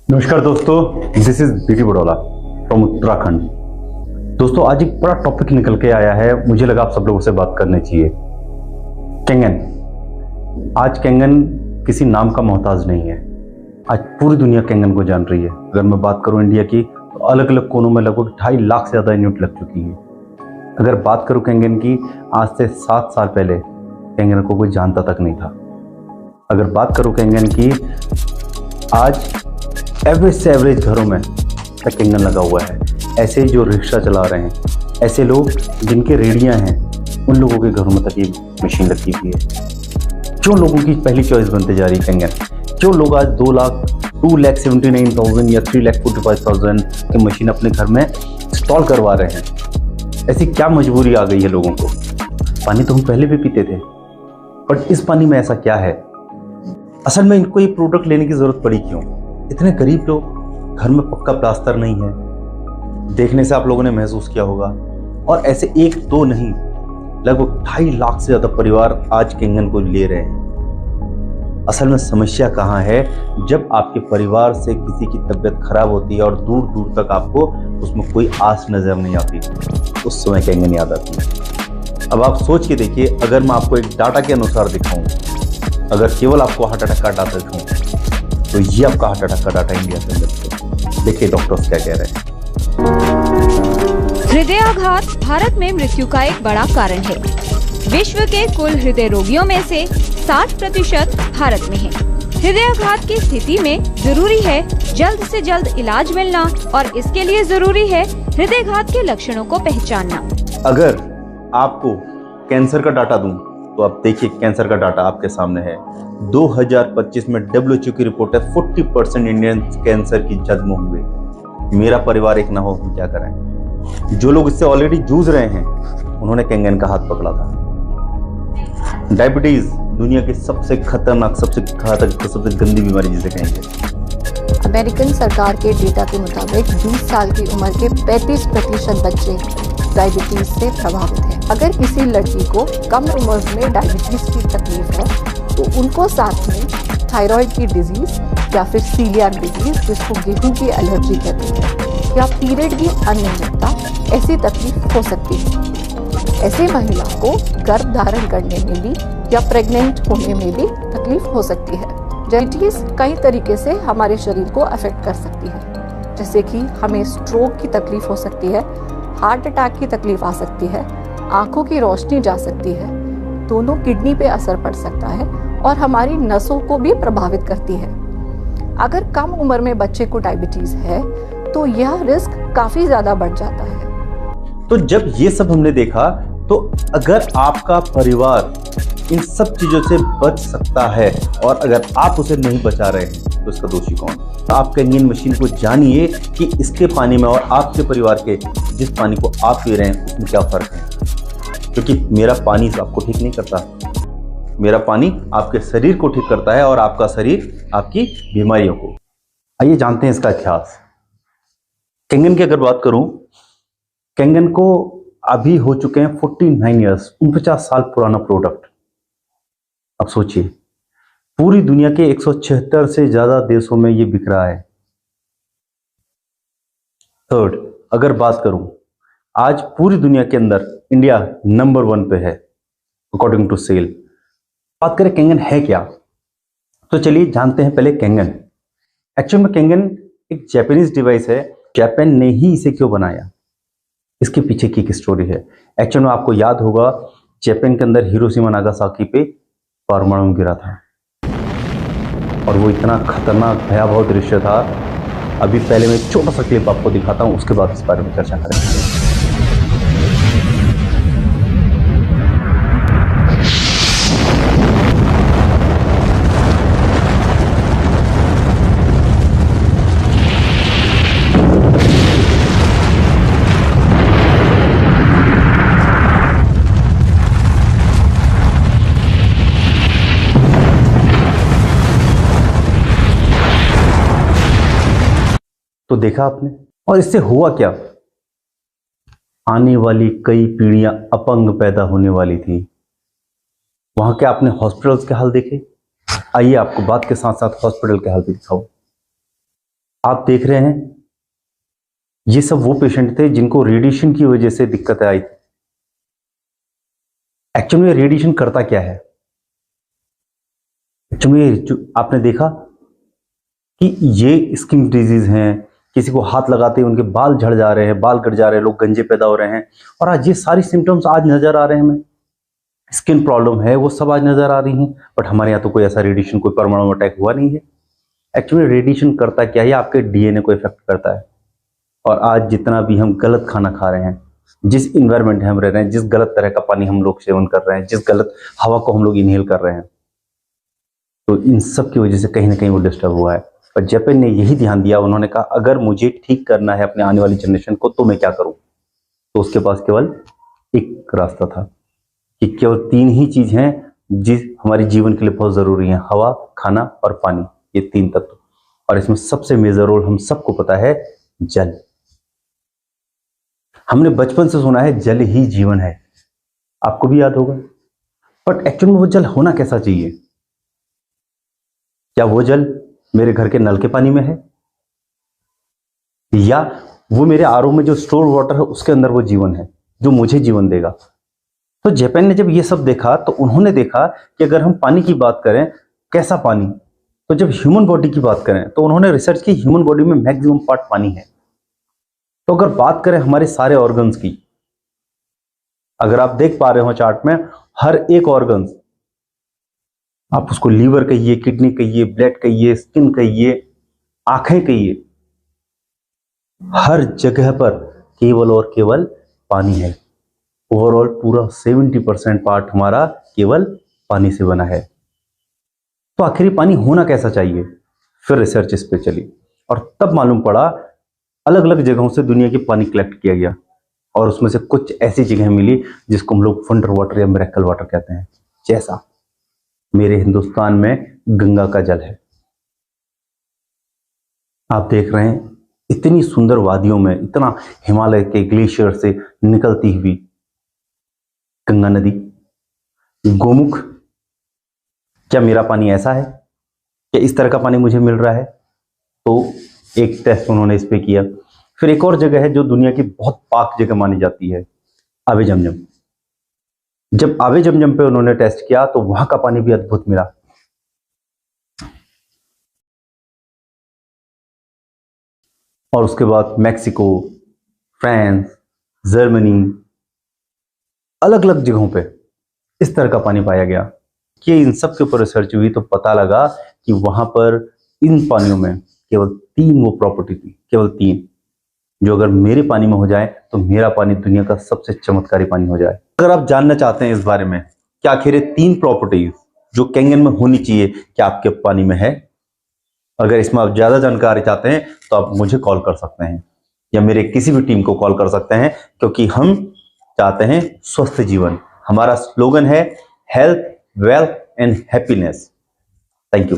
नमस्कार दोस्तों, this is BT Badola from Uttarakhand. दोस्तों, आज एक बड़ा टॉपिक निकल के आया है, मुझे लगा आप सब लोगों से बात करनी चाहिए। कैंगन। आज कैंगन किसी नाम का मोहताज नहीं है। आज पूरी दुनिया कैंगन को जान रही है। अगर मैं बात करूं इंडिया की, तो अलग अलग कोनों में लगभग 2.5 लाख से ज़्यादा यूनिट लग चुकी है। अगर बात करूं कैंगन की, आज से 7 साल पहले कैंगन को कोई जानता तक नहीं था। अगर बात करूं कैंगन की, आज एवरेज से एवरेज घरों में कैंगन लगा हुआ है। ऐसे जो रिक्शा चला रहे हैं, ऐसे लोग जिनके रेडियां हैं, उन लोगों के घरों में तक ये मशीन लगी हुई है। जो लोगों की पहली चॉइस बनते जा रही है कैंगन, जो लोग आज 2,79,000 या 3,45,000 की मशीन अपने घर में इंस्टॉल करवा रहे हैं। ऐसी क्या मजबूरी आ गई है लोगों को? पानी तो हम पहले भी पीते थे, बट इस पानी में ऐसा क्या है? असल में इनको ये प्रोडक्ट लेने की जरूरत पड़ी क्यों? इतने गरीब लोग, घर में पक्का प्लास्टर नहीं है, देखने से आप लोगों ने महसूस किया होगा। और ऐसे एक दो नहीं, लगभग 2.5 लाख से ज्यादा परिवार आज कैंगन को ले रहे हैं। असल में समस्या कहाँ है? जब आपके परिवार से किसी की तबीयत खराब होती है और दूर दूर तक आपको उसमें कोई आस नजर नहीं आती, उस समय कैंगन याद आती है। अब आप सोच के देखिए, अगर मैं आपको एक डाटा के अनुसार दिखाऊं, अगर केवल आपको हार्ट अटैक का डाटा दिखाऊं, तो ये आपका हार्ट अटैक का डाटा इंडिया के अंदर से। देखिए डॉक्टर्स क्या कह रहे हैं। हृदयाघात भारत में मृत्यु का एक बड़ा कारण है। विश्व के कुल हृदय रोगियों में से 60% भारत में है। हृदयाघात की स्थिति में जरूरी है जल्द से जल्द इलाज मिलना, और इसके लिए जरूरी है हृदयाघात के लक्षणों को पहचानना। अगर आपको कैंसर का डाटा दूं, तो आप देखिए कैंसर का डाटा आपके सामने है। 2025 में WHO की रिपोर्ट है 40% इंडियन कैंसर की जन्म हुए। मेरा परिवार एक ना हो, हम क्या करें? जो लोग इससे ऑलरेडी जूझ रहे हैं, उन्होंने कैंगन का हाथ पकड़ा था। डायबिटीज दुनिया की सबसे खतरनाक, सबसे घातक, सबसे गंदी बीमारी जिसे कहेंगे। अमेरिकन सरकार के डेटा के मुताबिक 20 साल की उम्र के 35% बच्चे डायबिटीज से प्रभावित हैं। अगर किसी लड़की को कम उम्र में डायबिटीज की तकलीफ है, तो उनको साथ में थायराइड की डिजीज या फिर सीलियाक डिजीज, जिसको गेहूं की एलर्जी कहते हैं, या पीरियड की अनियमितता, ऐसी तकलीफ हो सकती है। ऐसे महिला को गर्भ धारण करने में भी या प्रेग्नेंट होने में भी तकलीफ हो सकती है। डायबिटीज कई तरीके से हमारे शरीर को अफेक्ट कर सकती है, जैसे कि हमें स्ट्रोक की तकलीफ हो सकती है, हार्ट अटैक की तकलीफ आ सकती है, आंखों की रोशनी जा सकती है, दोनों किडनी पे असर पड़ सकता है और हमारी नसों को भी प्रभावित करती है। अगर कम उम्र में बच्चे को डायबिटीज है, तो यह रिस्क काफी ज्यादा बढ़ जाता है। तो जब ये सब हमने देखा, तो अगर आपका परिवार इन सब चीजों से बच सकता है और अगर आप उसे नहीं बचा रहे हैं, तो इसका दोषी कौन? आप कैंगन मशीन को जानिए कि इसके पानी में और आपके परिवार के जिस पानी को आप पी रहे हैं, उसमें क्या फर्क है। क्योंकि मेरा पानी आपको ठीक नहीं करता, मेरा पानी आपके शरीर को ठीक करता है और आपका शरीर आपकी बीमारियों को। आइए जानते हैं इसका इतिहास। कैंगन की अगर बात करूं, कैंगन को अभी हो चुके हैं 49 ईयर्स, 49 साल पुराना प्रोडक्ट। अब सोचिए, पूरी दुनिया के 176 से ज्यादा देशों में ये बिक रहा है। थर्ड, अगर बात करूं, आज पूरी दुनिया के अंदर इंडिया नंबर 1 पे है अकॉर्डिंग टू सेल। बात करें कैंगन है क्या, तो चलिए जानते हैं पहले कैंगन। एक्चुअल में कैंगन एक जापानीज डिवाइस है। जापान ने ही इसे क्यों बनाया, इसके पीछे की एक स्टोरी है। एक्चुअल में आपको याद होगा, जापान के अंदर हिरोशिमा नागासाकी पे परमाणु गिरा था, और वो इतना खतरनाक भयावह दृश्य था। अभी पहले मैं एक छोटा सा क्लिप आपको दिखाता हूं, उसके बाद इस बारे में चर्चा करेंगे। तो देखा आपने, और इससे हुआ क्या? आने वाली कई पीढ़ियां अपंग पैदा होने वाली थी। वहां के आपने हॉस्पिटल्स के हाल देखे? आइए आपको बात के साथ साथ हॉस्पिटल के हाल भी दिखाओ। आप देख रहे हैं, ये सब वो पेशेंट थे जिनको रेडिएशन की वजह से दिक्कतें आई थी। एक्चुअली में रेडिएशन करता क्या है? एक्चुअली आपने देखा कि ये स्किन डिजीज हैं, किसी को हाथ लगाते ही उनके बाल झड़ जा रहे हैं, बाल कट जा रहे हैं, लोग गंजे पैदा हो रहे हैं, और आज ये सारी सिम्टम्स आज नजर आ रहे हैं हमें। स्किन प्रॉब्लम है वो सब आज नजर आ रही हैं, बट हमारे यहाँ तो कोई ऐसा रेडिएशन, कोई परमाणु अटैक हुआ नहीं है। एक्चुअली रेडिएशन करता क्या है? आपके डीएनए को इफेक्ट करता है। और आज जितना भी हम गलत खाना खा रहे हैं, जिस इन्वायरमेंट में हम रह रहे हैं, जिस गलत तरह का पानी हम लोग सेवन कर रहे हैं, जिस गलत हवा को हम लोग इनहेल कर रहे हैं, तो इन सब की वजह से कहीं ना कहीं वो डिस्टर्ब हुआ है। पर जापान ने यही ध्यान दिया, उन्होंने कहा अगर मुझे ठीक करना है अपने आने वाली जनरेशन को तो मैं क्या करूं? तो उसके पास केवल एक रास्ता था कि केवल 3 ही चीज हैं जिस हमारे जीवन के लिए बहुत जरूरी हैं: हवा, खाना और पानी। ये 3 तत्व, और इसमें सबसे मेजर रोल हम सबको पता है, जल। हमने बचपन से सुना है जल ही जीवन है, आपको भी याद होगा। बट एक्चुअल में वो जल होना कैसा चाहिए? क्या वो जल मेरे घर के नल के पानी में है, या वो मेरे आरओ में जो स्टोर वाटर है उसके अंदर वो जीवन है जो मुझे जीवन देगा? तो जापान ने जब ये सब देखा तो उन्होंने देखा कि अगर हम पानी की बात करें, कैसा पानी, तो जब ह्यूमन बॉडी की बात करें तो उन्होंने रिसर्च की, ह्यूमन बॉडी में मैक्सिमम पार्ट पानी है। तो अगर बात करें हमारे सारे ऑर्गन्स की, अगर आप देख पा रहे हो चार्ट में, हर एक ऑर्गन्स, आप उसको लीवर कहिए, किडनी कहिए, ब्लड कहिए, स्किन कहिए, आंखें कहिए, हर जगह पर केवल और केवल पानी है। ओवरऑल पूरा 70% पार्ट हमारा केवल पानी से बना है। तो आखिर पानी होना कैसा चाहिए? फिर रिसर्च इस पे चली और तब मालूम पड़ा, अलग अलग जगहों से दुनिया की पानी कलेक्ट किया गया और उसमें से कुछ ऐसी जगह मिली जिसको हम लोग वंडर वाटर या मिरेकल वाटर कहते हैं। जैसा मेरे हिंदुस्तान में गंगा का जल है। आप देख रहे हैं इतनी सुंदर वादियों में, इतना हिमालय के ग्लेशियर से निकलती हुई गंगा नदी, गोमुख। क्या मेरा पानी ऐसा है? क्या इस तरह का पानी मुझे मिल रहा है? तो एक टेस्ट उन्होंने इस पे किया। फिर एक और जगह है जो दुनिया की बहुत पाक जगह मानी जाती है, आबे जमजम। जब आबे जमजम पे उन्होंने टेस्ट किया तो वहां का पानी भी अद्भुत मिला। और उसके बाद मैक्सिको, फ्रांस, जर्मनी, अलग अलग जगहों पे इस तरह का पानी पाया गया। कि इन सब के ऊपर रिसर्च हुई तो पता लगा कि वहां पर इन पानियों में केवल 3 वो प्रॉपर्टी थी, केवल 3, जो अगर मेरे पानी में हो जाए तो मेरा पानी दुनिया का सबसे चमत्कारी पानी हो जाए। अगर आप जानना चाहते हैं इस बारे में कि आखिर 3 प्रॉपर्टीज जो कैंगन में होनी चाहिए क्या आपके पानी में है, अगर इसमें आप ज्यादा जानकारी चाहते हैं तो आप मुझे कॉल कर सकते हैं या मेरे किसी भी टीम को कॉल कर सकते हैं, क्योंकि हम चाहते हैं स्वस्थ जीवन। हमारा स्लोगन है health, wealth and happiness. Thank you.